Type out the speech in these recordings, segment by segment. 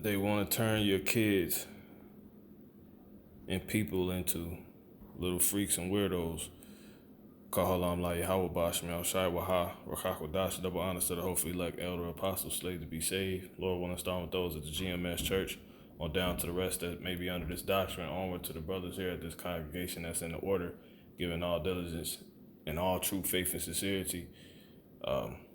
They want to turn your kids and people into little freaks and weirdos. Kahalam la Yahweh Bashmel Shai Waha Rakakwadash, double honors to the hopefully elect elder apostles slated to be saved. Lord, want to start with those at the GMS church, on down to the rest that may be under this doctrine, onward to the brothers here at this congregation that's in the order, giving all diligence and all true faith and sincerity.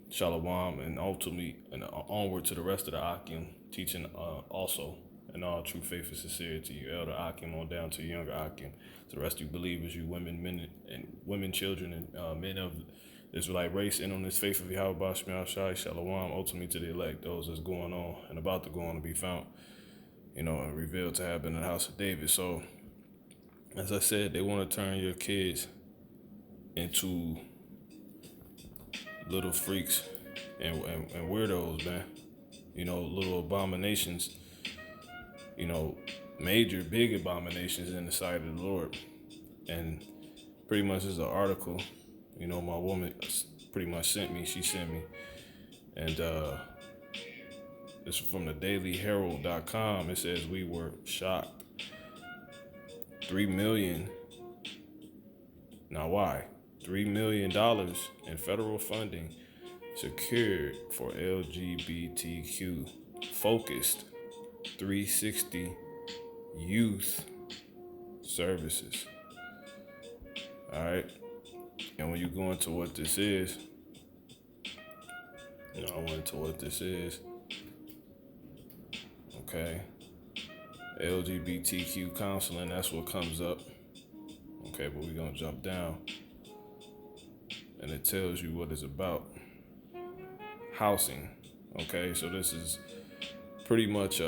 Shalom, and ultimately and onward to the rest of the Akim, teaching also in all true faith and sincerity, your elder Akim on down to your younger Akim, to the rest of you believers, you women, men, and women, children, and men of the Israelite race, and on this faith of Yahweh Bashmiel Shai, Shalom, ultimately to the elect, those that's going on and about to go on to be found, and revealed to have been in the house of David. So, as I said, they want to turn your kids into little freaks and weirdos, man. Little abominations, major, big abominations in the sight of the Lord. And pretty much is an article, my woman pretty much sent me. She sent me. And it's from the dailyherald.com. It says, we were shocked. $3 million. Now why? $3 million in federal funding secured for LGBTQ focused 360 youth services. All right. And when you go into what this is, I went into what this is. Okay. LGBTQ counseling, that's what comes up. Okay, but we're going to jump down. And it tells you what it's about. Housing. Okay, so this is pretty much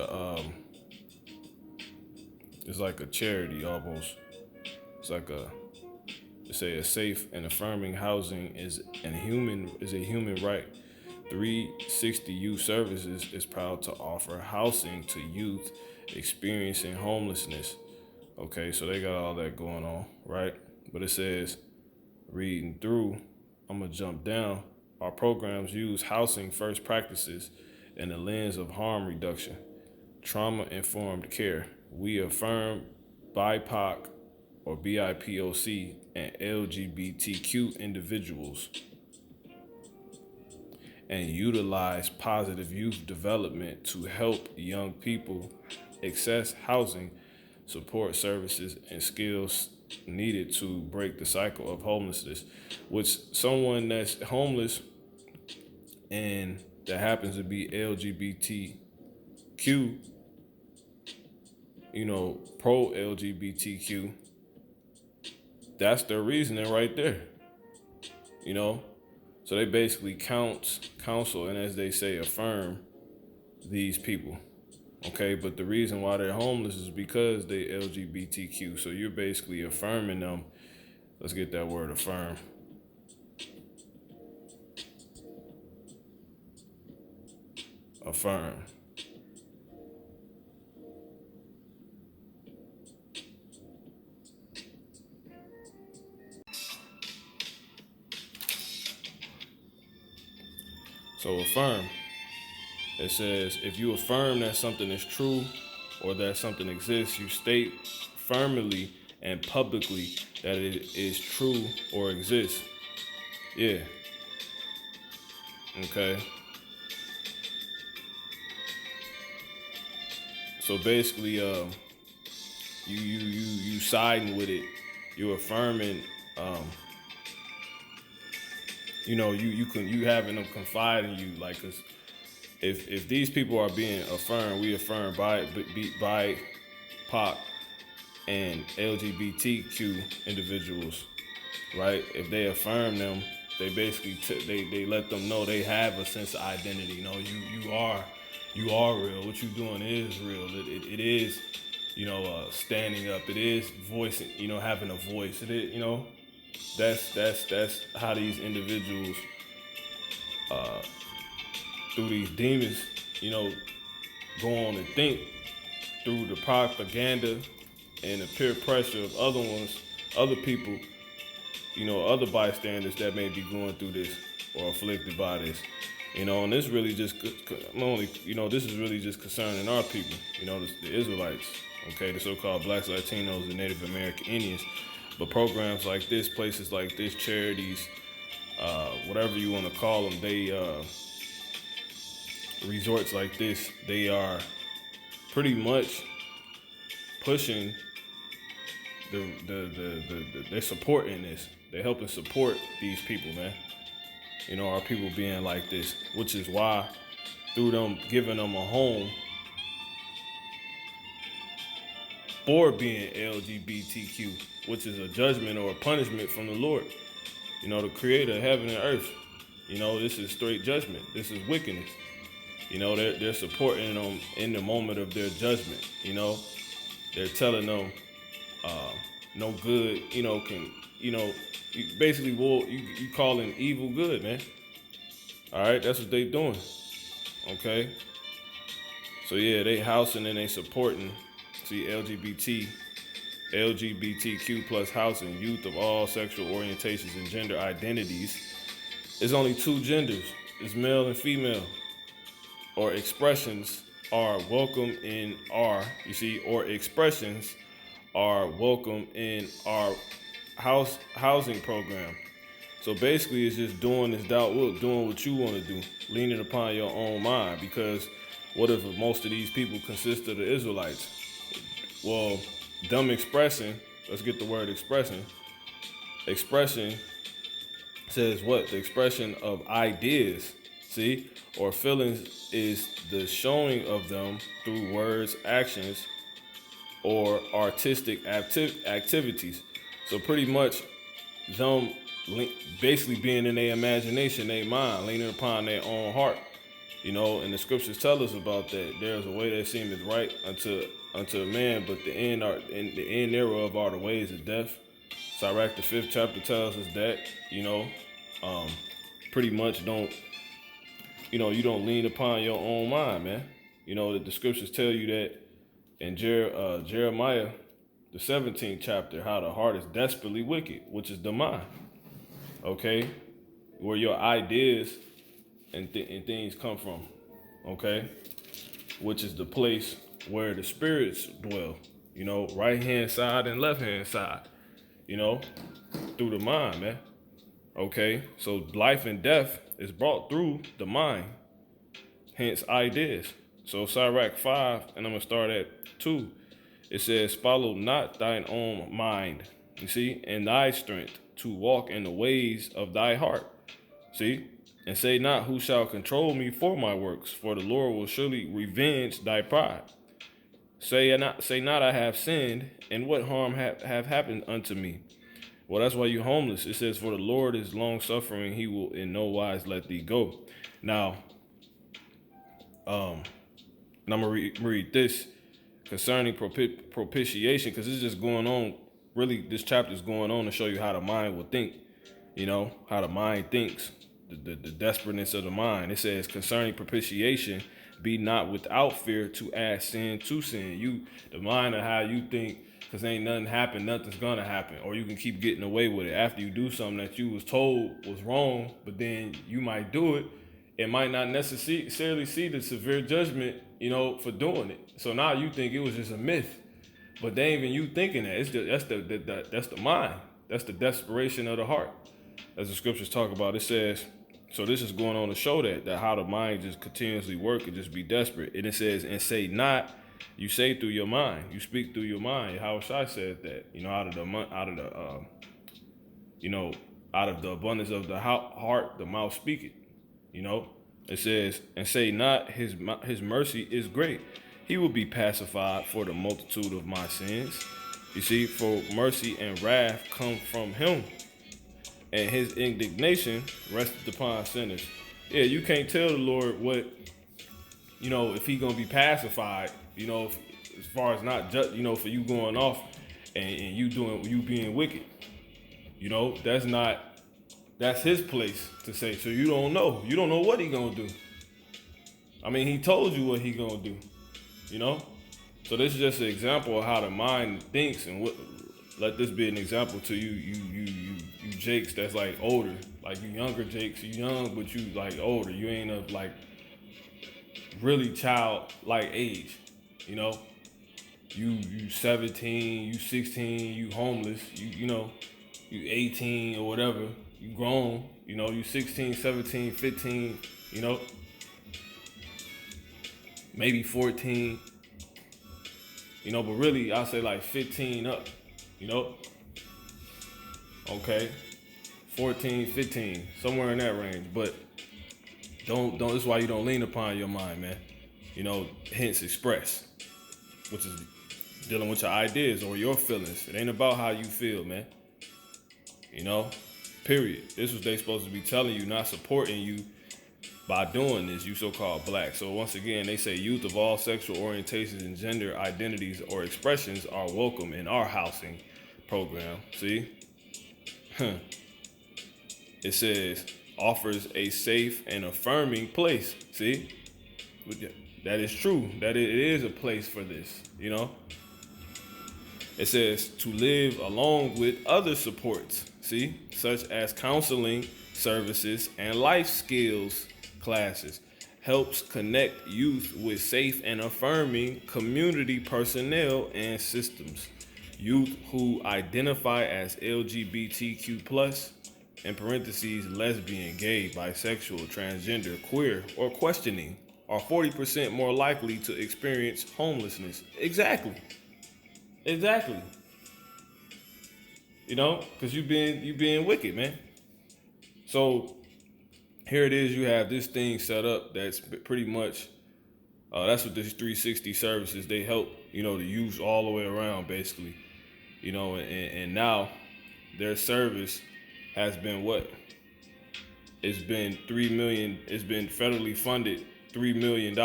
it's like a charity almost. It's like a safe and affirming housing is a human right. 360 Youth Services is proud to offer housing to youth experiencing homelessness. Okay, so they got all that going on, right? But it says, reading through, I'm going to jump down. Our programs use housing first practices in the lens of harm reduction, trauma-informed care. We affirm BIPOC or BIPOC and LGBTQ individuals and utilize positive youth development to help young people access housing, support services, and skills needed to break the cycle of homelessness. Which someone that's homeless and that happens to be LGBTQ, pro LGBTQ, that's their reasoning right there. So they basically counsel, and as they say, affirm these people. Okay, but the reason why they're homeless is because they LGBTQ. So you're basically affirming them. Let's get that word, affirm. Affirm. So affirm. It says, if you affirm that something is true or that something exists, you state firmly and publicly that it is true or exists. Yeah. Okay. So basically, you siding with it. You affirming. You having them confide in you, like, 'cause if these people are being affirmed, we affirm by POC and LGBTQ individuals, right? If they affirm them, they basically they let them know they have a sense of identity. You are real. What you doing is real. It is, standing up. It is voicing. Having a voice. It is. That's how these individuals, through these demons, go on and think through the propaganda and the peer pressure of other people, other bystanders that may be going through this or afflicted by this. And this really just this is really just concerning our people, the Israelites, okay, the so-called blacks, Latinos, and Native American Indians. But programs like this, places like this, charities, whatever you want to call them, resorts like this, they are pretty much pushing they're supporting this. They're helping support these people, man. Our people being like this, which is why through them giving them a home for being LGBTQ, which is a judgment or a punishment from the Lord, the creator of heaven and earth. This is straight judgment. This is wickedness. They're supporting them in the moment of their judgment. They're telling them no good, basically, you calling evil good, man. All right, that's what they doing. Okay. So yeah, they housing and they supporting. See, LGBTQ plus housing, youth of all sexual orientations and gender identities. It's only two genders. It's male and female. Or expressions are welcome in expressions are welcome in our housing program. So basically, it's just doing this doing what you want to do, leaning upon your own mind. Because what if most of these people consist of the Israelites? Well, them expressing, let's get the word expression. Expression says what? The expression of ideas, see, or feelings is the showing of them through words, actions, or artistic activities. So pretty much them basically being in their imagination, their mind, leaning upon their own heart. And the scriptures tell us about that. There's a way that seemeth right unto a man, but the end thereof are the ways of death. Sirach, the 5th chapter, tells us that, pretty much don't, you don't lean upon your own mind, man. That the scriptures tell you that in Jeremiah, the 17th chapter, how the heart is desperately wicked, which is the mind. Okay? Where your ideas and things come from. Okay? Which is the place where the spirits dwell. Right hand side and left hand side. Through the mind, man. Okay? So life and death is brought through the mind. Hence ideas. So Sirach 5, and I'm going to start at 2. It says, follow not thine own mind, and thy strength to walk in the ways of thy heart. See? And say not, who shall control me for my works? For the Lord will surely revenge thy pride. Say not, I have sinned, and what harm have happened unto me? Well, that's why you're homeless. It says, for the Lord is long-suffering, he will in no wise let thee go. Now, and I'm going to read this concerning propitiation, because it's just going on. Really, this chapter is going on to show you how the mind will think, how the mind thinks, the desperateness of the mind. It says, concerning propitiation, be not without fear to add sin to sin. The mind of how you think, because ain't nothing happen, nothing's going to happen. Or you can keep getting away with it after you do something that you was told was wrong, but then you might do it. It might not necessarily see the severe judgment, for doing it. So now you think it was just a myth, but they ain't even you thinking that. That's the mind. That's the desperation of the heart, as the scriptures talk about. It says, so this is going on to show that how the mind just continuously work and just be desperate. And it says, and say not, you say through your mind, you speak through your mind. How Shai said that, out of the abundance of the heart, the mouth speaketh. It says, and say not, his mercy is great. He will be pacified for the multitude of my sins. You see, for mercy and wrath come from him, and his indignation rested upon sinners. Yeah, you can't tell the Lord what, if he gonna be pacified, as far as not just, for you going off and you being wicked. That's his place to say. So you don't know. You don't know what he gonna do. I mean, he told you what he gonna do. So this is just an example of how the mind thinks, and let this be an example to you Jakes that's like older, like you younger Jakes, you young but you like older. You ain't of like really child like age, you know. You 17, you 16, you homeless, you know, you 18 or whatever, you grown, you know, you 16, 17, 15, you know, maybe 14, you know, but really I'll say like 15 up, you know, okay, 14, 15, somewhere in that range, but don't, this is why you don't lean upon your mind, man, you know, hence express, which is dealing with your ideas or your feelings. It ain't about how you feel, man. You know, period. This was they supposed to be telling you, not supporting you by doing this, you so-called black. So once again, they say youth of all sexual orientations and gender identities or expressions are welcome in our housing program. See? It says offers a safe and affirming place. See? That is true. That it is a place for this, you know? It says to live along with other supports, see, such as counseling services and life skills classes, helps connect youth with safe and affirming community personnel and systems. Youth who identify as LGBTQ+, in parentheses, lesbian, gay, bisexual, transgender, queer, or questioning, are 40% more likely to experience homelessness. Exactly. You know, because you being wicked, man. So here it is. You have this thing set up that's pretty much that's what this 360 services they help, you know, the youth all the way around, basically. You know, and now their service has been what? It's been $3 million. It's been federally funded $3 million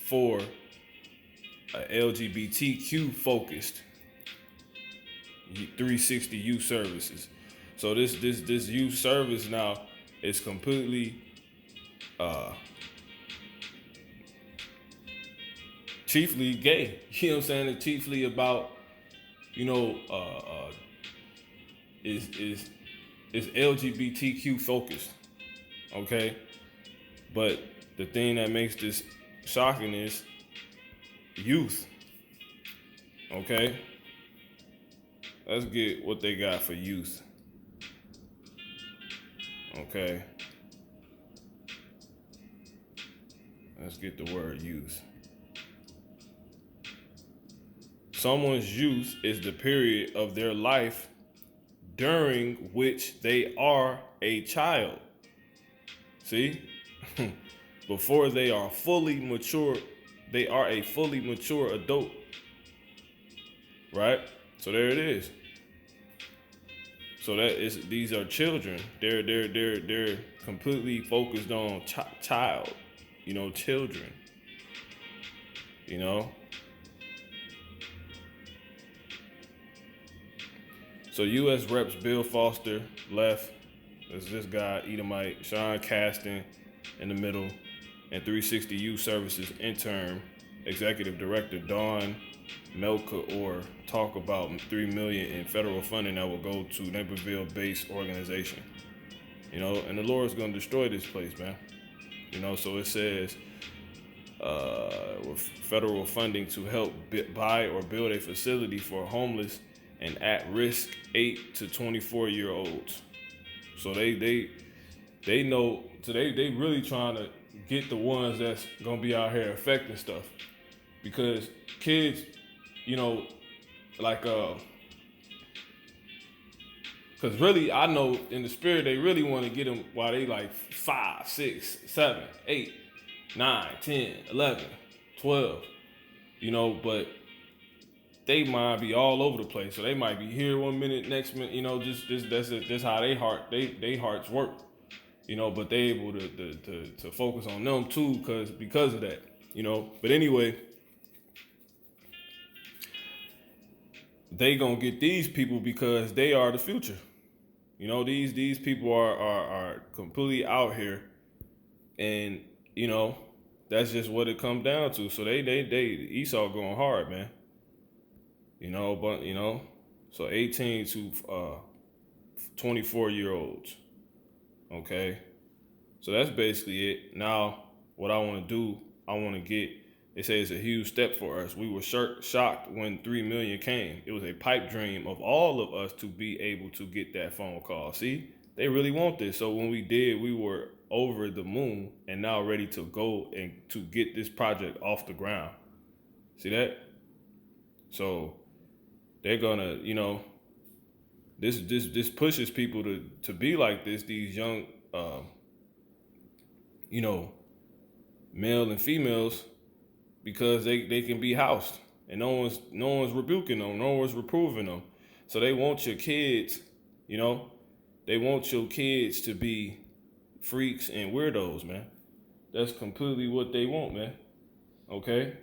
for LGBTQ focused 360 youth services. So this youth service now is completely chiefly gay. You know what I'm saying? It's chiefly about, you know, is LGBTQ focused. Okay? But the thing that makes this shocking is youth. Okay? Let's get what they got for youth. Okay? Let's get the word youth. Someone's youth is the period of their life during which they are a child. See? Before they are fully mature, they are a fully mature adult. Right? So there it is. So that is, these are children. They're completely focused on child, you know, children. You know? So U.S. Reps Bill Foster left. There's this guy, Edomite, Sean Caston in the middle, and 360 Youth Services intern executive director Dawn Melka talk about $3 million in federal funding that will go to Naperville-based organization. You know, and the Lord's gonna destroy this place, man. You know, so it says with federal funding to help buy or build a facility for homeless and at-risk 8 to 24-year-olds. So they know, so they really trying to get the ones that's gonna be out here affecting stuff, because kids, you know, like because really I know in the spirit they really want to get them while they like 5, 6, 7, 8, 9, 10, 11, 12, you know, but they might be all over the place. So they might be here one minute, next minute, you know, that's how they hearts work, you know. But they able to focus on them too, because of that, you know. But anyway, they gonna get these people because they are the future. You know, these people are completely out here, and you know that's just what it comes down to. So they Esau going hard, man. You know, but you know, so 18 to 24-year-olds. Okay? So that's basically it. Now, what I want to do, they say it's a huge step for us. We were shocked when 3 million came. It was a pipe dream of all of us to be able to get that phone call. See, they really want this. So when we did, we were over the moon and now ready to go and to get this project off the ground. See that? So they're gonna, this pushes people to be like this. These young, male and females, because they can be housed and no one's rebuking them, no one's reproving them. So they want your kids, they want your kids to be freaks and weirdos, man. That's completely what they want, man. Okay?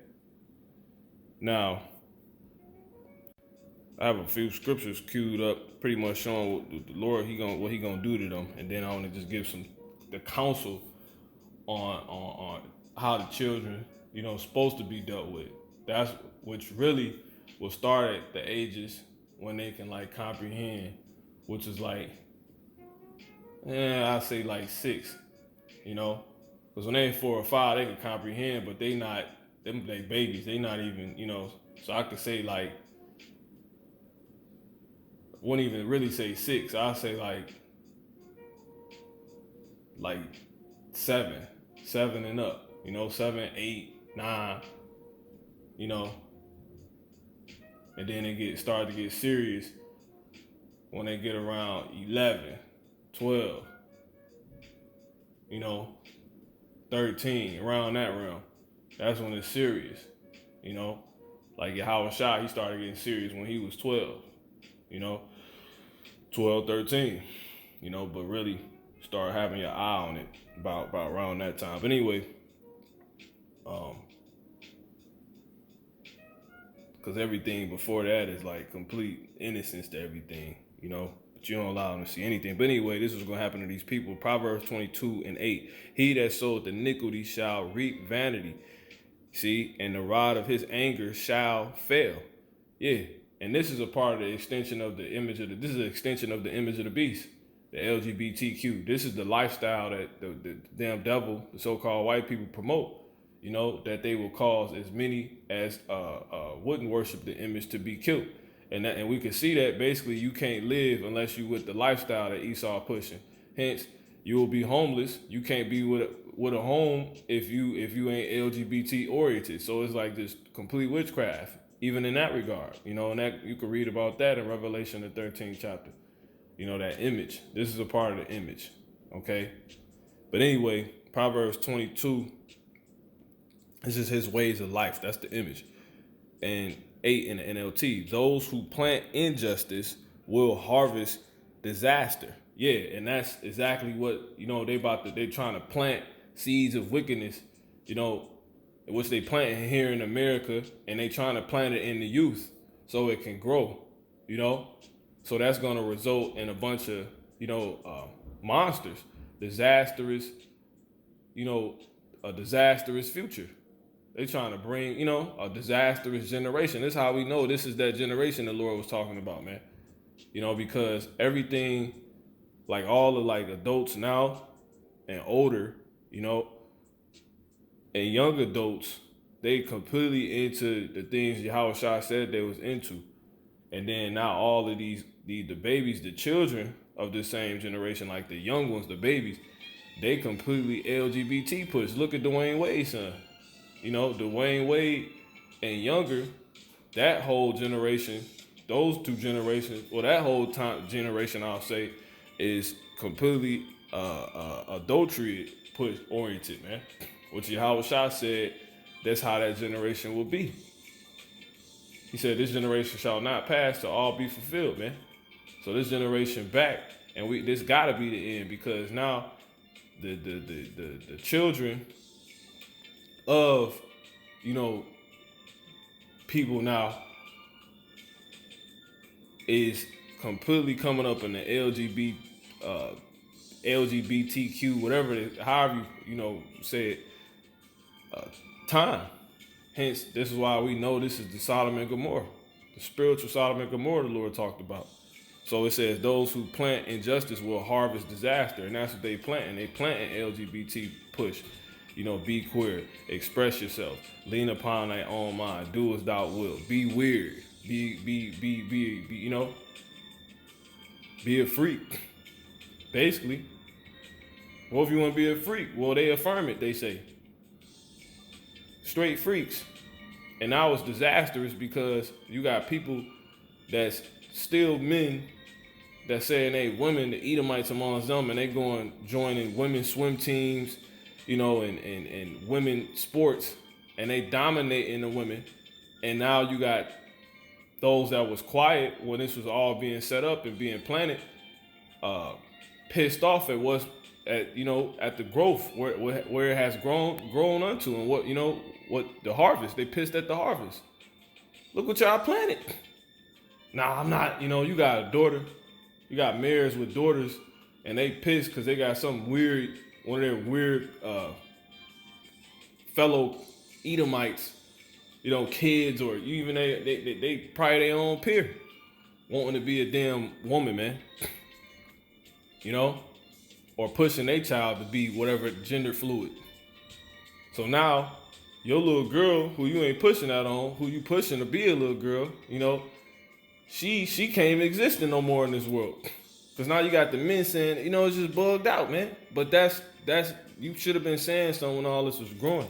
Now, I have a few scriptures queued up, pretty much showing what the Lord what he gonna do to them, and then I want to just give the counsel on how the children, supposed to be dealt with. That's which really will start at the ages when they can comprehend, which is I say 6, because when they're 4 or 5, they can comprehend, but they babies, they not even, so I could say wouldn't even really say 6. I'll say like 7 and up, 7, 8, 9, and then they start to get serious when they get around 11, 12, 13, around that realm. That's when it's serious, Like Howard Shah, he started getting serious when he was 12, 12, 13, but really start having your eye on it about around that time. But anyway, because everything before that is complete innocence to everything, but you don't allow them to see anything. But anyway, this is going to happen to these people. Proverbs 22:8. He that soweth iniquity shall reap vanity. See, and the rod of his anger shall fail. Yeah. And this is a part of the extension of the image of this is an extension of the image of the beast, the LGBTQ. This is the lifestyle that the damn devil, the so-called white people promote, that they will cause as many as wouldn't worship the image to be killed. And we can see that basically you can't live unless you with the lifestyle that Esau pushing. Hence, you will be homeless. You can't be with a home if you ain't LGBT oriented. So it's this complete witchcraft, even in that regard. And that you can read about that in Revelation the 13th chapter. That image. This is a part of the image. Okay? But anyway, Proverbs 22. This is his ways of life. That's the image. And 8 in the NLT. Those who plant injustice will harvest disaster. Yeah, and that's exactly what, they're trying to plant seeds of wickedness, which they plant here in America, and they trying to plant it in the youth so it can grow, So that's going to result in a bunch of, monsters, disastrous, a disastrous future. They trying to bring, a disastrous generation. This is how we know this is that generation the Lord was talking about, man. Because everything, all the adults now and older, and young adults, they completely into the things Yahweh Shah said they was into. And then now all of the babies, the children of the same generation, the young ones, the babies, they completely LGBT push. Look at Dwayne Wade's son. Dwayne Wade and younger, that whole generation, those two generations, that whole generation, I'll say, is completely adultery push oriented, man. Which Yahweh Shah said, that's how that generation will be. He said, this generation shall not pass to all be fulfilled, man. So this generation back, and this gotta be the end, because now the children of, people now is completely coming up in the LGBTQ, whatever it is, however you say it, time. Hence, this is why we know this is the Sodom and Gomorrah, the spiritual Sodom and Gomorrah the Lord talked about. So it says those who plant injustice will harvest disaster, and that's what they planting. They planting LGBT push. You know, be queer, express yourself, lean upon thy own mind, do as thou wilt, be weird, be you know, be a freak. Basically, what if you want to be a freak? Well, they affirm it. They say straight freaks, and now it's disastrous because you got people that's still men that saying they women, the Edomites amongst them, and they going joining women's swim teams, you know, and women sports, and they dominating the women. And now you got those that was quiet when this was all being set up and being planted, pissed off at what's at, you know, at the growth where it has grown unto, and what, you know, what the harvest. They pissed at the harvest. Look what y'all planted. Nah, I'm not, you know, you got a daughter, you got mayors with daughters, and they pissed because they got some weird, one of their weird fellow Edomites, you know, kids, or even they probably their own peer, wanting to be a damn woman, man. You know? Or pushing their child to be whatever gender fluid. So now, your little girl, who you ain't pushing that on, who you pushing to be a little girl, you know, she can't even exist no more in this world. Because now you got the men saying, you know, it's just bugged out, man. But that's you should have been saying something when all this was growing.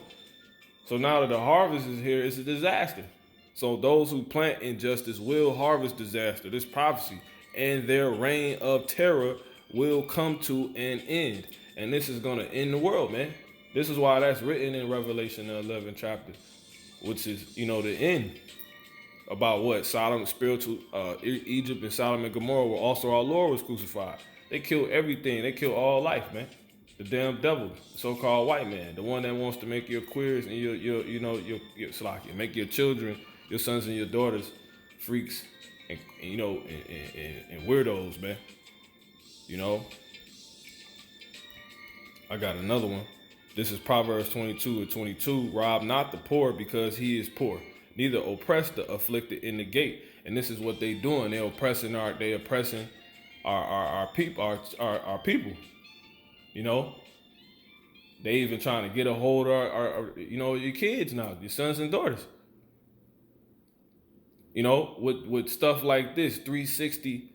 So now that the harvest is here, it's a disaster. So those who plant injustice will harvest disaster. This prophecy and their reign of terror will come to an end. And this is going to end the world, man. This is why that's written in Revelation 11 chapter, which is, you know, the end. About what? Sodom, spiritual, Egypt and Sodom and Gomorrah, where also our Lord was crucified. They killed everything. They killed all life, man. The damn devil, the so-called white man, the one that wants to make your queers and your make your children, your sons and your daughters, freaks and you know, and weirdos, man. You know, I got another one. This is Proverbs 22:22. Rob not the poor because he is poor. Neither oppress the afflicted in the gate. And this is what they doing. They oppressing our people, our people. You know, they even trying to get a hold of our you know, your kids now, your sons and daughters. You know, with stuff like this, 360.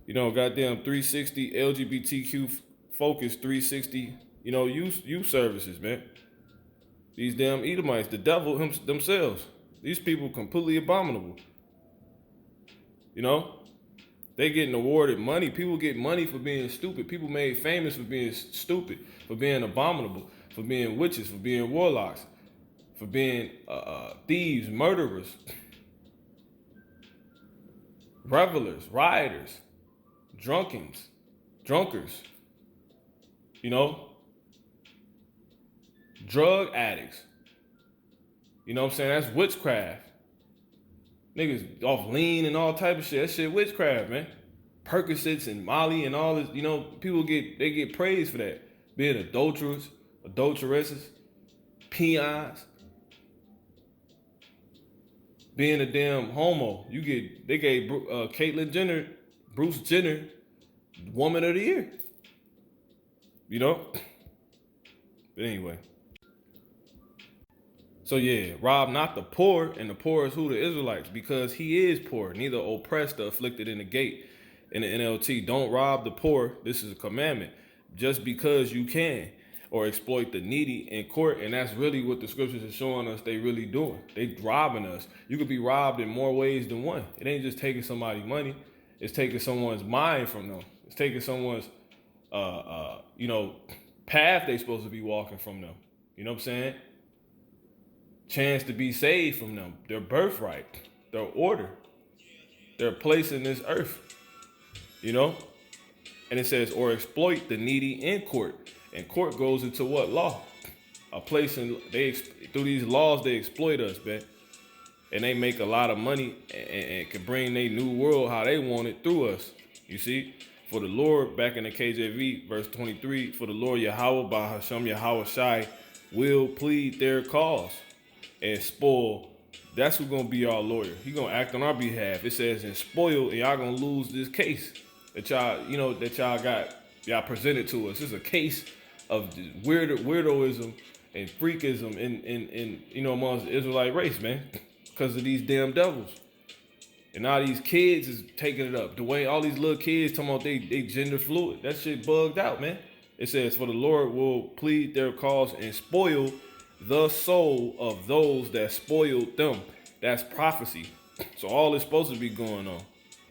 You know, goddamn 360 LGBTQ focused 360, you know, youth services, man. These damn Edomites, the devil themselves. These people completely abominable. You know, they getting awarded money. People get money for being stupid. People made famous for being stupid, for being abominable, for being witches, for being warlocks, for being thieves, murderers, revelers, rioters, drunkards, you know, drug addicts. You know what I'm saying? That's witchcraft. Niggas off lean and all type of shit. That shit witchcraft, man. Percocets and Molly and all this, you know, people get praised for that. Being adulteresses, peons, being a damn homo. They gave Caitlyn Jenner, Bruce Jenner, Woman of the Year. You know? But anyway. So yeah, rob not the poor, and the poor is who? The Israelites, because he is poor. Neither oppress the afflicted in the gate. In the NLT, don't rob the poor. This is a commandment. Just because you can, or exploit the needy in court, and that's really what the scriptures are showing us they really doing. They robbing us. You could be robbed in more ways than one. It ain't just taking somebody's money. It's taking someone's mind from them. It's taking someone's, you know, path they supposed to be walking from them. You know what I'm saying? Chance to be saved from them, their birthright, their order, their place in this earth, you know? And it says, or exploit the needy in court. And court goes into what? Law. A place in, through these laws, they exploit us, man. And they make a lot of money and can bring their new world how they want it through us. You see? For the Lord, back in the KJV, verse 23, for the Lord Yahweh by Hashem Yahweh Shai will plead their cause and spoil that's who's gonna be our lawyer. He gonna act on our behalf. It says, and spoil, and y'all gonna lose this case that y'all presented to us. This is a case of weirdoism and freakism in amongst the Israelite race, man, because of these damn devils. And now these kids is taking it up. Dwayne, all these little kids talking about they gender fluid. That shit bugged out, man. It says, for the Lord will plead their cause and spoil the soul of those that spoiled them. That's prophecy. So all is supposed to be going on.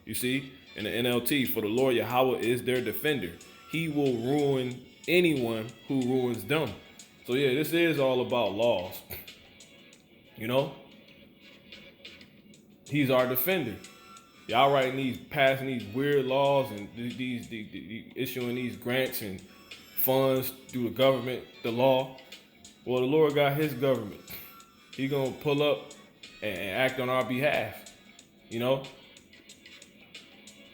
You see, in the NLT, for the Lord Yahweh is their defender. He will ruin anyone who ruins them. So yeah, this is all about laws. He's our defender. Y'all passing these weird laws and these issuing these grants and funds through the government, the law. Well, the Lord got his government. He gonna pull up and act on our behalf.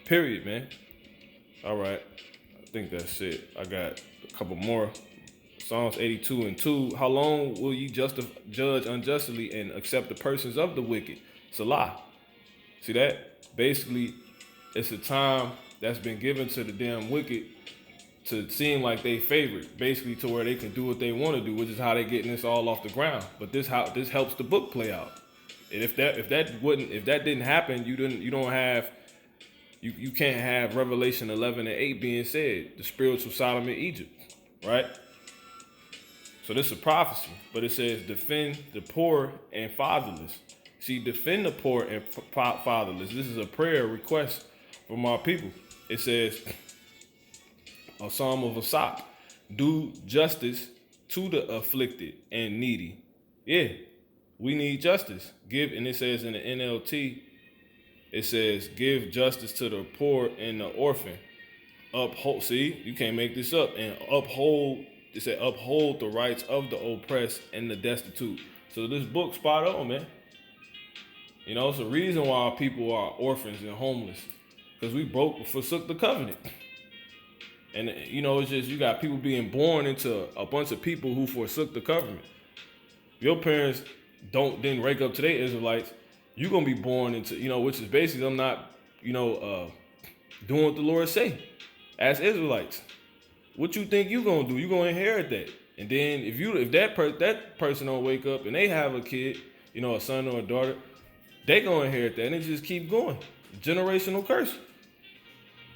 Period, man. All right. I think that's it. I got a couple more. Psalms 82:2. How long will ye judge unjustly and accept the persons of the wicked? Salah. See that? Basically, it's a time that's been given to the damn wicked to seem like they favorite, basically to where they can do what they want to do, which is how they getting this all off the ground. But this helps the book play out. And if that didn't happen, you can't have Revelation 11:8 being said, the spiritual Sodom in Egypt, right? So this is a prophecy, but it says defend the poor and fatherless. See, defend the poor and fatherless. This is a prayer request from our people. It says, a psalm of Asaph, do justice to the afflicted and needy. Yeah, we need justice. And it says in the NLT, it says, give justice to the poor and the orphan. Uphold, see, you can't make this up. And uphold, it said, uphold the rights of the oppressed and the destitute. So this book spot on, man. It's a reason why our people are orphans and homeless, because we forsook the covenant. And, it's just, you got people being born into a bunch of people who forsook the covenant. Your parents didn't wake up today, Israelites. You're going to be born into, which is basically them not, doing what the Lord say as Israelites. What you think you going to do? You're going to inherit that. And then if that person don't wake up and they have a kid, a son or a daughter, they going to inherit that, and it just keep going. Generational curse.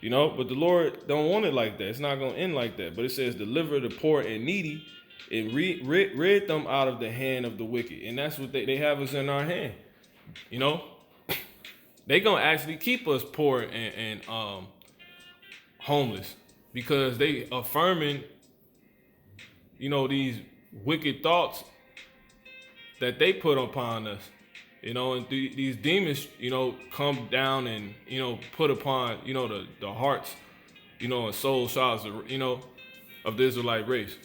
But the Lord don't want it like that. It's not going to end like that. But it says, deliver the poor and needy and rid them out of the hand of the wicked. And that's what they have us in our hand. They going to actually keep us poor and homeless, because they affirming, these wicked thoughts that they put upon us. And these demons, come down and, put upon, the hearts, and soul shards, of the Israelite race,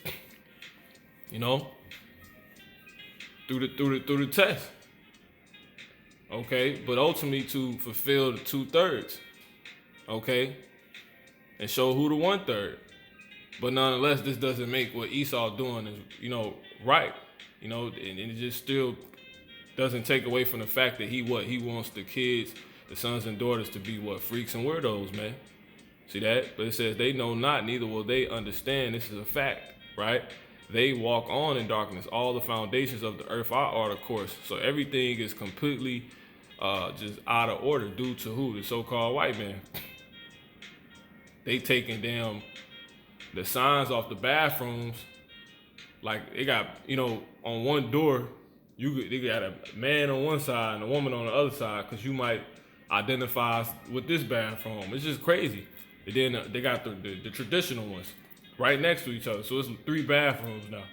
through the test. Okay. But ultimately to fulfill the 2/3. Okay. And show who the 1/3. But nonetheless, this doesn't make what Esau doing is, right. And it just still doesn't take away from the fact that he wants the kids, the sons and daughters, to be freaks and weirdos, man. See that? But it says they know not, neither will they understand. This is a fact, right? They walk on in darkness. All the foundations of the earth are of course. So everything is completely just out of order due to who? The so-called white man. They taking down the signs off the bathrooms. Like they got, on one door, they got a man on one side and a woman on the other side, because you might identify with this bathroom. It's just crazy. And then they got the traditional ones right next to each other. So it's 3 bathrooms now,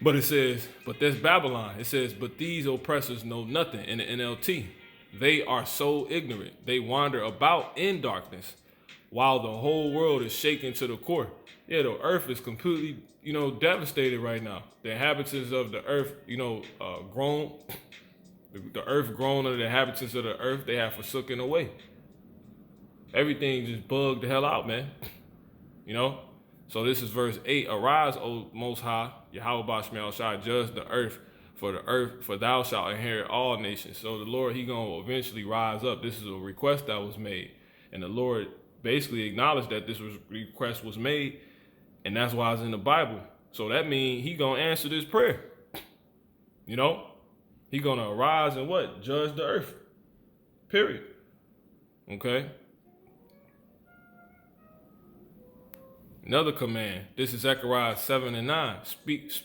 But it says, but that's Babylon. It says, but these oppressors know nothing in the NLT. They are so ignorant. They wander about in darkness while the whole world is shaken to the core. Yeah, the earth is completely, devastated right now. The inhabitants of the earth, grown. The earth grown of the inhabitants of the earth, they have forsaken away. Everything just bugged the hell out, man. So this is verse 8. Arise, O Most High, Yahweh Bashmiel Shai, judge the earth, for the earth, for thou shalt inherit all nations. So the Lord, he gonna eventually rise up. This is a request that was made. And the Lord basically acknowledged that this request was made, and that's why it's in the Bible. So that means he gonna answer this prayer. You know? He gonna arise and what? Judge the earth. Period. Okay? Another command. This is Zechariah 7 and 9.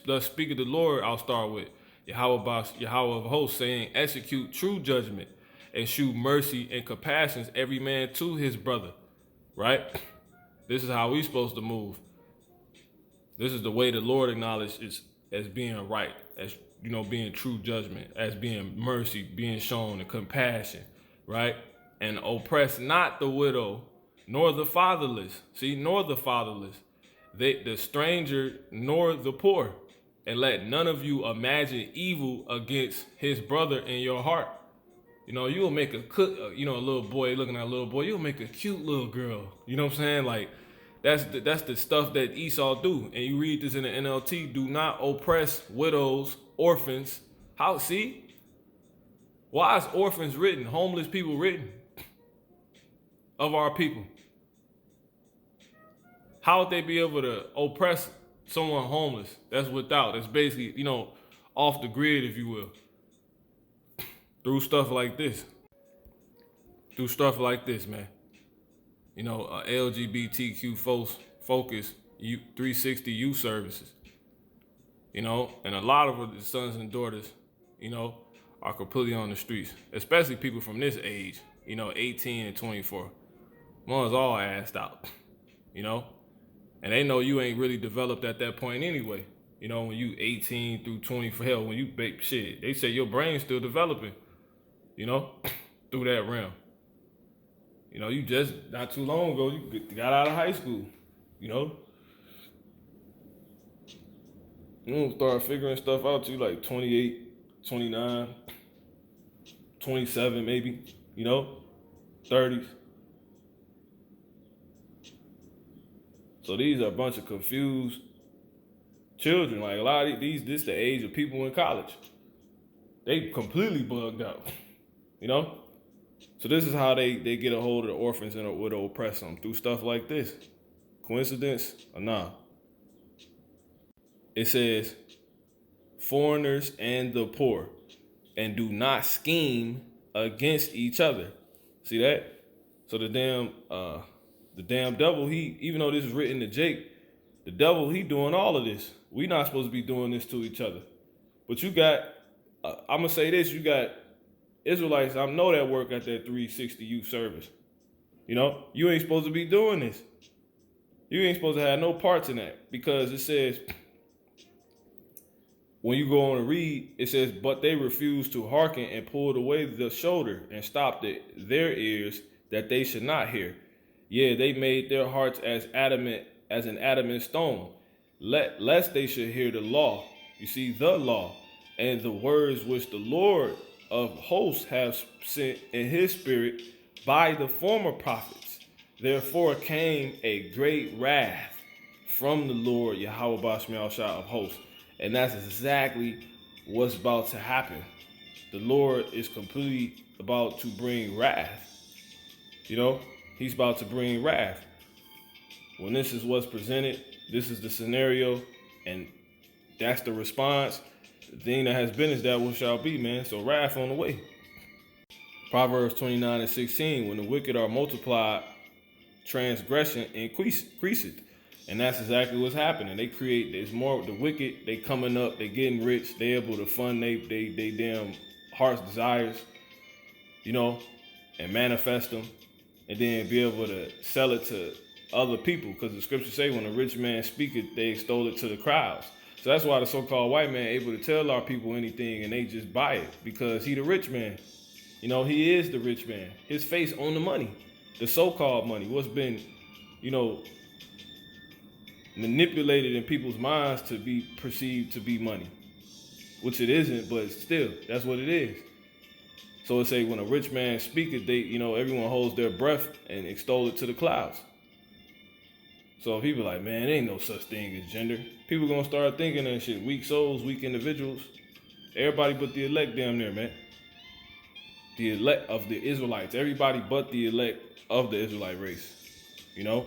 Thus speaketh the Lord, I'll start with. Yahweh of hosts, saying, execute true judgment and shew mercy and compassions every man to his brother. Right? This is how we supposed to move. This is the way the Lord acknowledges as being right, as being true judgment, as being mercy, being shown, and compassion, right? And oppress not the widow, nor the fatherless. See, nor the fatherless, the stranger, nor the poor. And let none of you imagine evil against his brother in your heart. You'll make a little boy looking at a little boy, you'll make a cute little girl. You know what I'm saying? Like, that's the stuff that Esau do. And you read this in the NLT, do not oppress widows, orphans. How, see? Why is orphans written? Homeless people written? Of our people. How would they be able to oppress someone homeless? That's without. It's basically, off the grid, if you will. Through stuff like this. Man. LGBTQ focus 360 youth services. And a lot of the sons and daughters, are completely on the streets, especially people from this age, 18 and 24. One's all assed out, and they know you ain't really developed at that point anyway. When you 18 through 20, for hell, when you bake shit, they say your brain's still developing, through that realm. You just, not too long ago, you got out of high school, You don't start figuring stuff out till you like 28, 29, 27 maybe, 30s. So these are a bunch of confused children. Like a lot of this the age of people in college. They completely bugged out, So this is how they get a hold of the orphans and would oppress them, through stuff like this. Coincidence or nah? It says, foreigners and the poor, and do not scheme against each other. See that? So the damn devil, even though this is written to Jake, the devil, he doing all of this. We not supposed to be doing this to each other. But you got, I'm going to say this, you got Israelites, I know that work at that 360 youth service. You ain't supposed to be doing this. You ain't supposed to have no parts in that, because it says, when you go on and read, it says, but they refused to hearken and pulled away the shoulder and stopped their ears that they should not hear. Yeah, they made their hearts as an adamant stone, lest they should hear the law. You see, the law and the words which the Lord of hosts have sent in his spirit by the former prophets. Therefore came a great wrath from the Lord, Yahweh of hosts. And that's exactly what's about to happen. The Lord is completely about to bring wrath. He's about to bring wrath. When this is what's presented, this is the scenario, and that's the response. The thing that has been is that what shall be, man. So wrath on the way. Proverbs 29 and 16, when the wicked are multiplied, transgression increaseth. And that's exactly what's happening. There's more, the wicked, they coming up, they getting rich, they able to fund they damn heart's desires, and manifest them, and then be able to sell it to other people. Because the scriptures say when a rich man speaketh, they extol it to the crowds. So that's why the so-called white man able to tell our people anything and they just buy it, because he the rich man. He is the rich man. His face on the money, the so-called money, what's been, manipulated in people's minds to be perceived to be money, which it isn't, but still, that's what it is. So it say when a rich man speaketh, everyone holds their breath and extol it to the clouds. So people like, man, there ain't no such thing as gender. People gonna start thinking that shit. Weak souls, weak individuals. Everybody but the elect damn near, man. The elect of the Israelites. Everybody but the elect of the Israelite race. You know?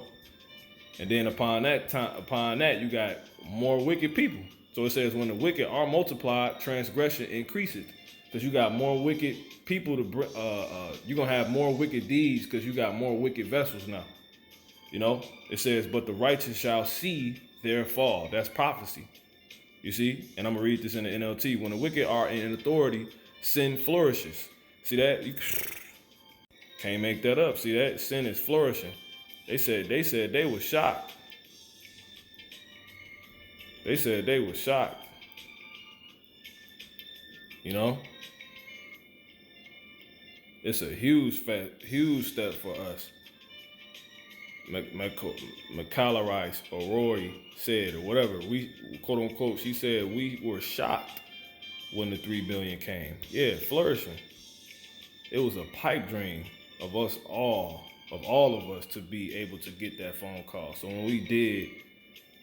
And then upon that, you got more wicked people. So it says, when the wicked are multiplied, transgression increases. Because you got more wicked people you're going to have more wicked deeds because you got more wicked vessels now. You know? It says, but the righteous shall see their fall. That's prophecy. You see? And I'm going to read this in the NLT. When the wicked are in authority, sin flourishes. See that? You can't make that up. See that? Sin is flourishing. They said they were shocked. They said they were shocked. You know? It's a huge step for us. McCallarice or Rory said, or whatever, we, quote unquote, she said we were shocked when the 3 billion came. Yeah, flourishing. It was a pipe dream of us all of us to be able to get that phone call. So when we did,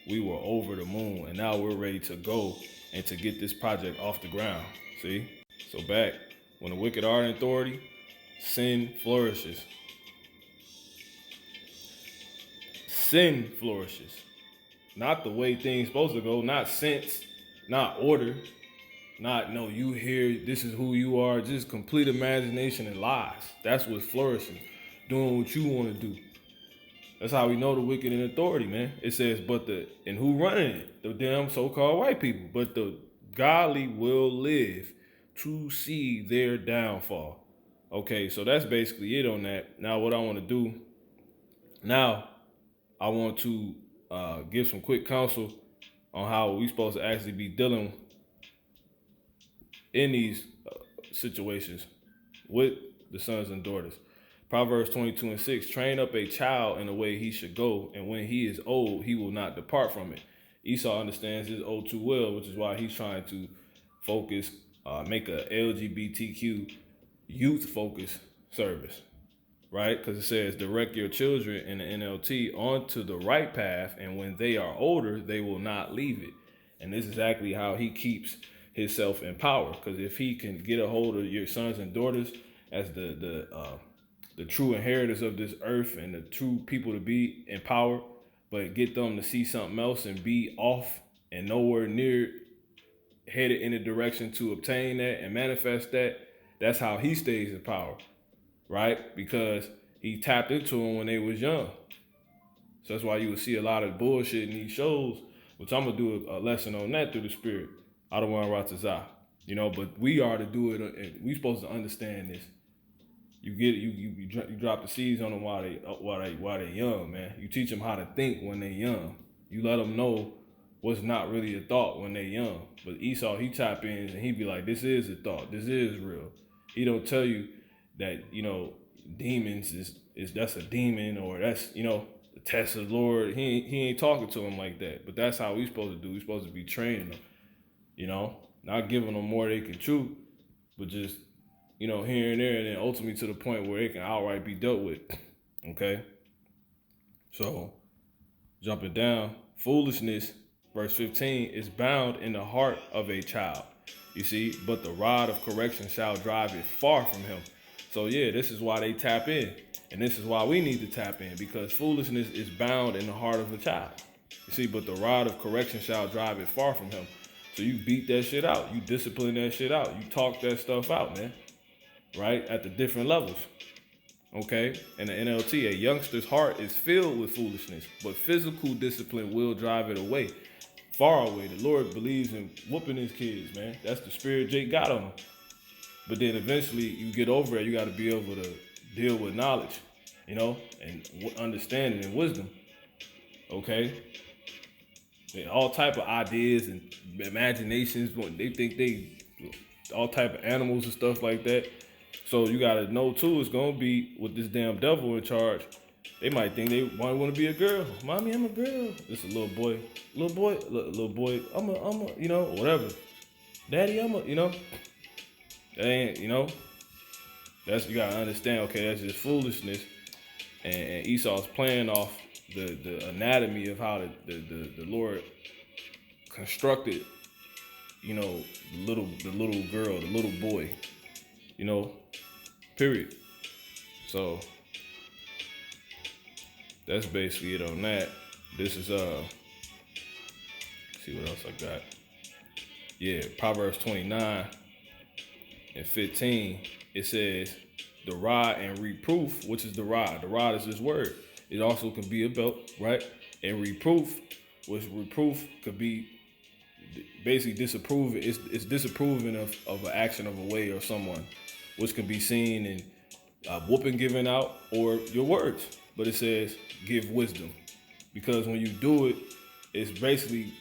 we were over the moon, and now we're ready to go and to get this project off the ground. See? So back, when the wicked are in authority, sin flourishes. Sin flourishes. Not the way things supposed to go, not sense, not order, not, no, you here, this is who you are, just complete imagination and lies. That's what's flourishing. Doing what you want to do. That's how we know the wicked in authority, man. It says, and who running it? The damn so-called white people. But the godly will live to see their downfall. Okay, so that's basically it on that. Now what I want to do, I want to give some quick counsel on how we supposed to actually be dealing in these situations with the sons and daughters. Proverbs 22:6, train up a child in the way he should go, and when he is old, he will not depart from it. Esau understands his old too well, which is why he's trying to focus, make a LGBTQ youth focus service, right? Because it says, direct your children in the NLT onto the right path, and when they are older, they will not leave it. And this is exactly how he keeps himself in power. Because if he can get a hold of your sons and daughters as the true inheritors of this earth and the true people to be in power, but get them to see something else and be off and nowhere near headed in a direction to obtain that and manifest that, that's how he stays in power, right? Because he tapped into them when they was young. So that's why you will see a lot of bullshit in these shows, which I'm going to do a lesson on that through the spirit. I don't want to Ratazah, you know, but we are to do it, and we supposed to understand this. You get it, you drop the seeds on them while they young, man. You teach them how to think when they young. You let them know what's not really a thought when they young. But Esau, he tap in and he be like, this is a thought. This is real. He don't tell you that, you know, demons is that's a demon, or that's, you know, the test of the Lord. He ain't talking to them like that. But that's how we supposed to do. We supposed to be training them, you know, not giving them more they can chew, but just, you know, here and there, and then ultimately to the point where it can outright be dealt with. Okay? So, jumping down, foolishness, verse 15, is bound in the heart of a child. You see, but the rod of correction shall drive it far from him. So yeah, this is why they tap in. And this is why we need to tap in, because foolishness is bound in the heart of a child. You see, but the rod of correction shall drive it far from him. So you beat that shit out. You discipline that shit out. You talk that stuff out, man. Right? At the different levels. Okay? And the NLT, a youngster's heart is filled with foolishness, but physical discipline will drive it away. Far away. The Lord believes in whooping his kids, man. That's the spirit Jake got on him. But then eventually you get over it, you got to be able to deal with knowledge, you know, and understanding and wisdom. Okay? And all type of ideas and imaginations, they think all type of animals and stuff like that. So you got to know, too, it's going to be with this damn devil in charge. They might think they might want to be a girl. Mommy, I'm a girl. It's a little boy, I'm a, you know, whatever. Daddy, I'm a, you know. That ain't, you know. That's, you got to understand, okay, that's just foolishness. And Esau's playing off the anatomy of how the Lord constructed the little girl, the little boy, period. So that's basically it on that. This is see what else I got. Yeah, Proverbs 29:15. It says, the rod and reproof, which is the rod. The rod is this word. It also can be a belt, right? And reproof, which reproof could be basically disapproving. It's disapproving of an action of a way or someone, which can be seen in whooping given out or your words. But it says give wisdom, because when you do it, it's basically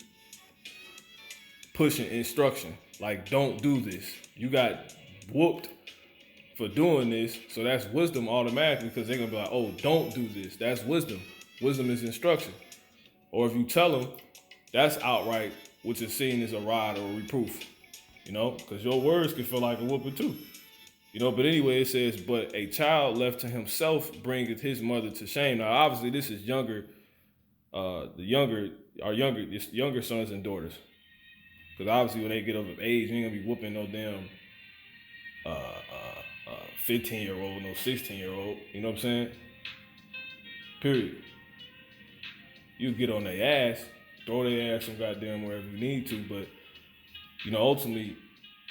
pushing instruction. Like, don't do this. You got whooped for doing this, so that's wisdom automatically, because they're gonna be like, oh, don't do this. That's wisdom. Wisdom is instruction. Or if you tell them, that's outright, which is seen as a rod or a reproof, because your words can feel like a whooping too. But anyway, it says, but a child left to himself bringeth his mother to shame. Now, obviously, this is younger sons and daughters. Because obviously, when they get of age, you ain't gonna be whooping no damn 15-year-old, no 16-year-old. You know what I'm saying? Period. You get on their ass, throw their ass some goddamn wherever you need to, but ultimately,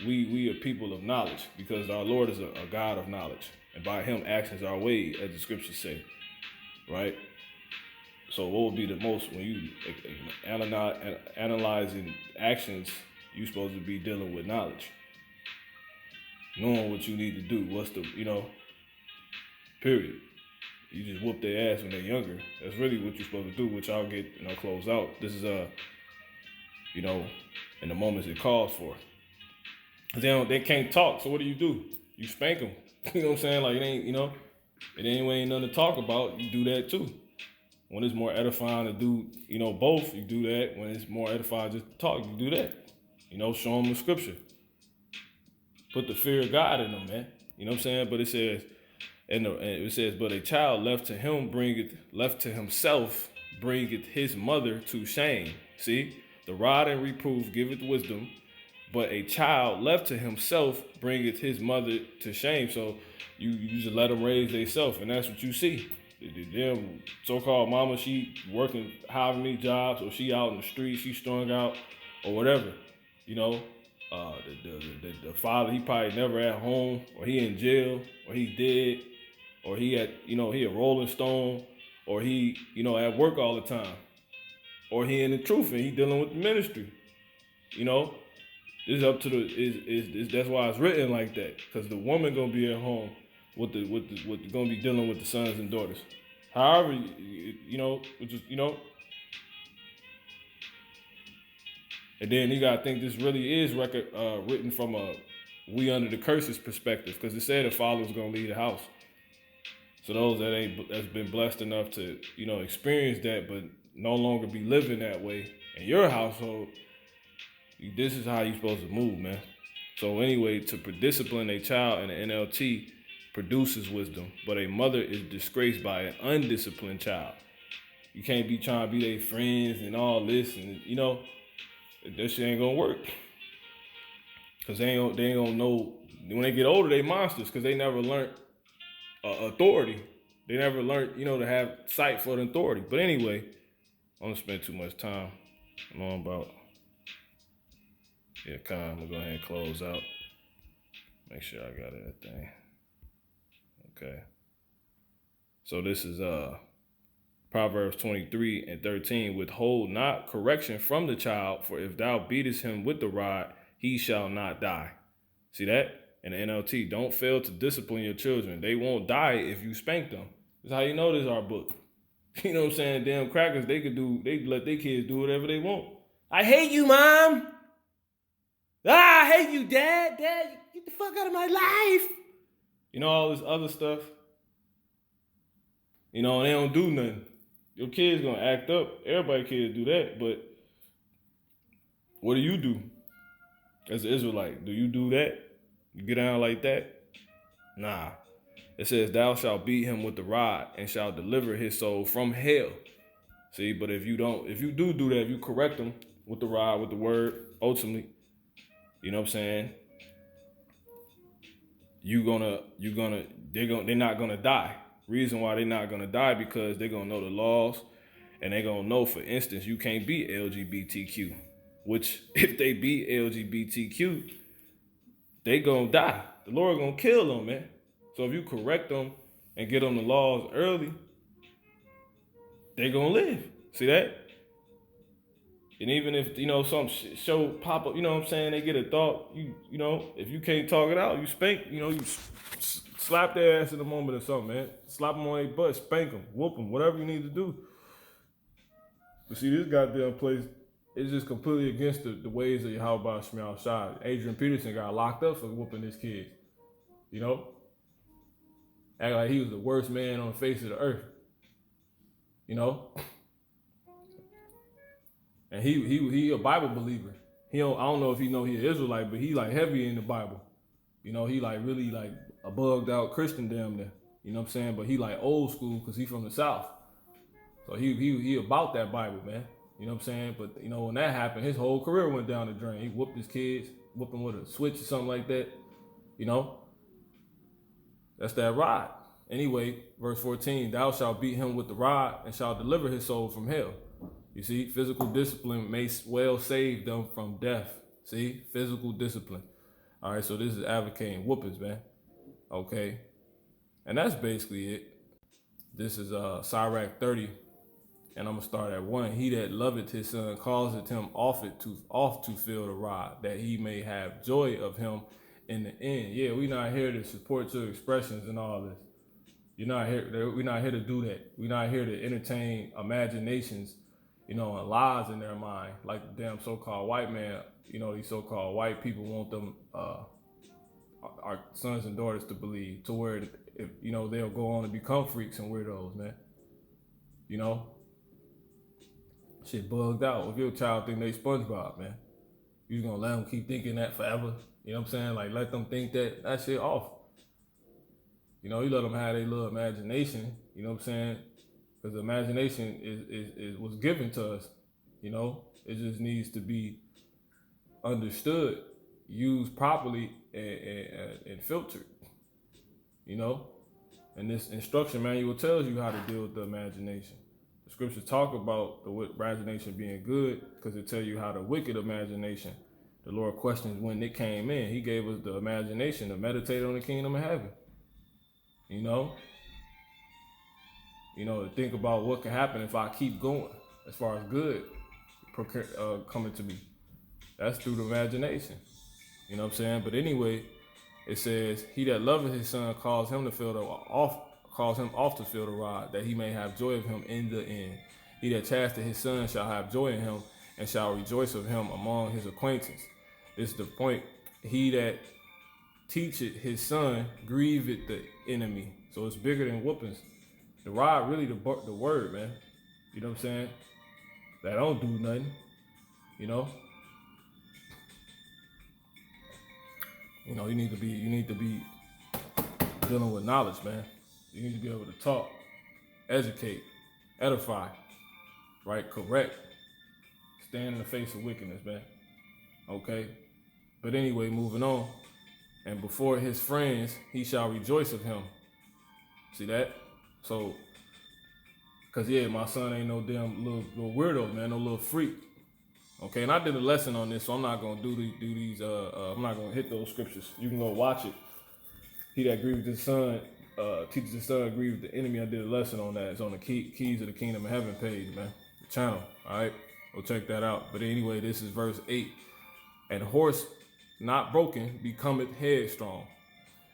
we are people of knowledge, because our Lord is a God of knowledge, and by Him actions are weighed, as the scriptures say, right? So what would be the most, when you analyzing actions, you're supposed to be dealing with knowledge, knowing what you need to do. What's the, period. You just whoop their ass when they're younger. That's really what you're supposed to do, which I'll get, close out. This is, in the moments it calls for. They can't talk, so what do? You spank them. You know what I'm saying? Like, it ain't, it ain't nothing to talk about. You do that too. When it's more edifying to do, both, you do that. When it's more edifying just to talk, you do that. Show them the scripture. Put the fear of God in them, man. You know what I'm saying? But it says, but a child left to himself bringeth his mother to shame. See, the rod and reproof giveth wisdom, but a child left to himself bringeth his mother to shame. So you just let them raise themselves, and that's what you see. Them so-called mama, she working however many jobs, or she out in the street, she strung out, or whatever. The father, he probably never at home, or he in jail, or he dead, or he he a Rolling Stone, or he at work all the time, or he in the truth and he dealing with the ministry. It's up to that's why it's written like that, because the woman gonna be at home with gonna be dealing with the sons and daughters. However, which is and then you gotta think this really is written from a we under the curses perspective, because it said the father's gonna leave the house. So those that's been blessed enough to experience that, but no longer be living that way in your household, this is how you're supposed to move, man. So anyway, to discipline a child in the NLT produces wisdom, but a mother is disgraced by an undisciplined child. You can't be trying to be their friends and all this, and that shit ain't gonna work. Cause they ain't gonna know when they get older. They monsters, because they never learned authority. They never learned, to have sight for the authority. But anyway, I don't spend too much time. I'm on about. Yeah, I'm gonna go ahead and close out. Make sure I got everything. Okay. So this is Proverbs 23:13. Withhold not correction from the child, for if thou beatest him with the rod, he shall not die. See that? In the NLT, don't fail to discipline your children. They won't die if you spank them. That's how you know this is our book. You know what I'm saying? Damn crackers, they let their kids do whatever they want. I hate you, Mom. I hate you, Dad. Dad, get the fuck out of my life. All this other stuff. And they don't do nothing. Your kid's gonna act up. Everybody kids do that, but what do you do as an Israelite? Do you do that? You get down like that? Nah. It says, thou shalt beat him with the rod and shalt deliver his soul from hell. See, but if you do that, if you correct him with the rod, with the word, ultimately, You know what I'm saying? They're not gonna die. Reason why they're not gonna die because they're gonna know the laws, and they're gonna know, for instance, you can't be LGBTQ. Which if they be LGBTQ, they gonna die. The Lord gonna kill them, man. So if you correct them and get them the laws early, they gonna live. See that? And even if, some show pop up, you know what I'm saying, they get a thought, if you can't talk it out, you spank, you slap their ass in a moment or something, man. Slap them on their butt, spank them, whoop them, whatever you need to do. But see, this goddamn place is just completely against the ways of Yahweh Shemel Shai. Adrian Peterson got locked up for whooping his kids. Act like he was the worst man on the face of the earth. And he a Bible believer. I don't know if he know he an Israelite, but he like heavy in the Bible. He like really like a bugged out Christian damn there. You know what I'm saying? But he like old school because he from the South. So he about that Bible, man. You know what I'm saying? But when that happened, his whole career went down the drain. He whooped his kids, whooped them with a switch or something like that. That's that rod. Anyway, verse 14, thou shalt beat him with the rod and shalt deliver his soul from hell. You see, physical discipline may well save them from death. See, physical discipline. All right, so this is advocating whoopings, man. Okay, and that's basically it. This is Sirach 30, and I'm gonna start at 1. He that loveth his son causeth him oft to feel the rod, that he may have joy of him in the end. Yeah, we're not here to support your expressions and all this. We're not here to do that. We're not here to entertain imaginations, and lies in their mind, like the damn so-called white man. These so-called white people want them, our sons and daughters to believe, to where if they'll go on and become freaks and weirdos, man. Shit bugged out. If your child think they SpongeBob, man, you gonna let them keep thinking that forever? You know what I'm saying? Like, let them think that shit off. You let them have their little imagination. You know what I'm saying? Because the imagination is was given to us. It just needs to be understood, used properly, and filtered. And this instruction manual tells you how to deal with the imagination. The scriptures talk about the imagination being good because it tells you how the wicked imagination. The Lord questions when it came in. He gave us the imagination to meditate on the kingdom of heaven. To think about what can happen if I keep going, as far as good coming to me. That's through the imagination. You know what I'm saying? But anyway, it says, he that loveth his son calls him oft to feel the rod, that he may have joy of him in the end. He that chasteth his son shall have joy in him, and shall rejoice of him among his acquaintance. This is the point. He that teacheth his son grieveth the enemy. So it's bigger than whoopings. The rod really the word, man. You know what I'm saying? That don't do nothing. You need to be dealing with knowledge, man. You need to be able to talk, educate, edify, right? Correct. Stand in the face of wickedness, man. Okay? But anyway, moving on. And before his friends, he shall rejoice of him. See that? So, because, my son ain't no damn little weirdo, man, no little freak. Okay, and I did a lesson on this, so I'm not going to do these, I'm not going to hit those scriptures. You can go watch it. He that grieves his son, teaches his son, grieves the enemy. I did a lesson on that. It's on the Keys of the Kingdom of Heaven page, man. The channel, all right? Go check that out. But anyway, this is verse 8. And horse not broken becometh headstrong,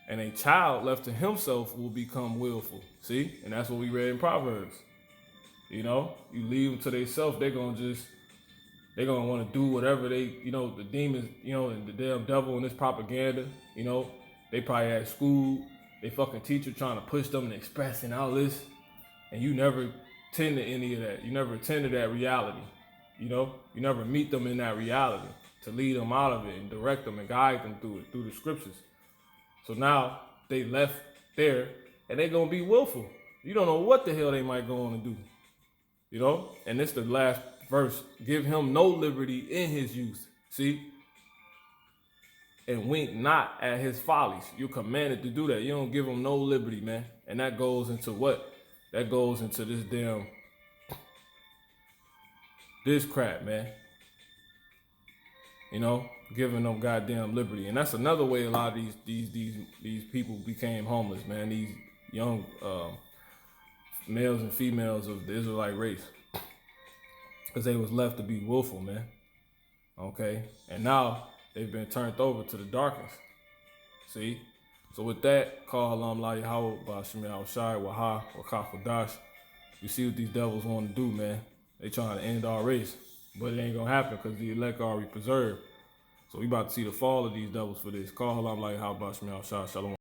and a child left to himself will become willful. See? And that's what we read in Proverbs. You leave them to themselves, they're going to want to do whatever they, the demons, and the damn devil and this propaganda, they probably at school, they fucking teacher trying to push them and expressing all this, and you never tend to any of that. You never tend to that reality, you never meet them in that reality to lead them out of it and direct them and guide them through it, through the scriptures. So now they left there and they going to be willful. You don't know what the hell they might go on and do, and this the last verse. Give him no liberty in his youth. See? and wink not at his follies. You're commanded to do that. You don't give him no liberty, man. And that goes into what? That goes into this crap, man. You know, giving them goddamn liberty. And that's another way a lot of these people became homeless, man. These young males and females of the Israelite race. Because they was left to be willful, man. Okay? And now they've been turned over to the darkness. See? So with that, call Halam La Yahweh, Bashim Yahushai, Waha, Wakakodash. You see what these devils want to do, man. They trying to end our race. But it ain't going to happen because the elect are already preserved. So we about to see the fall of these devils for this. Call Halam La Yahweh, Bashim Yahushai, Shalom.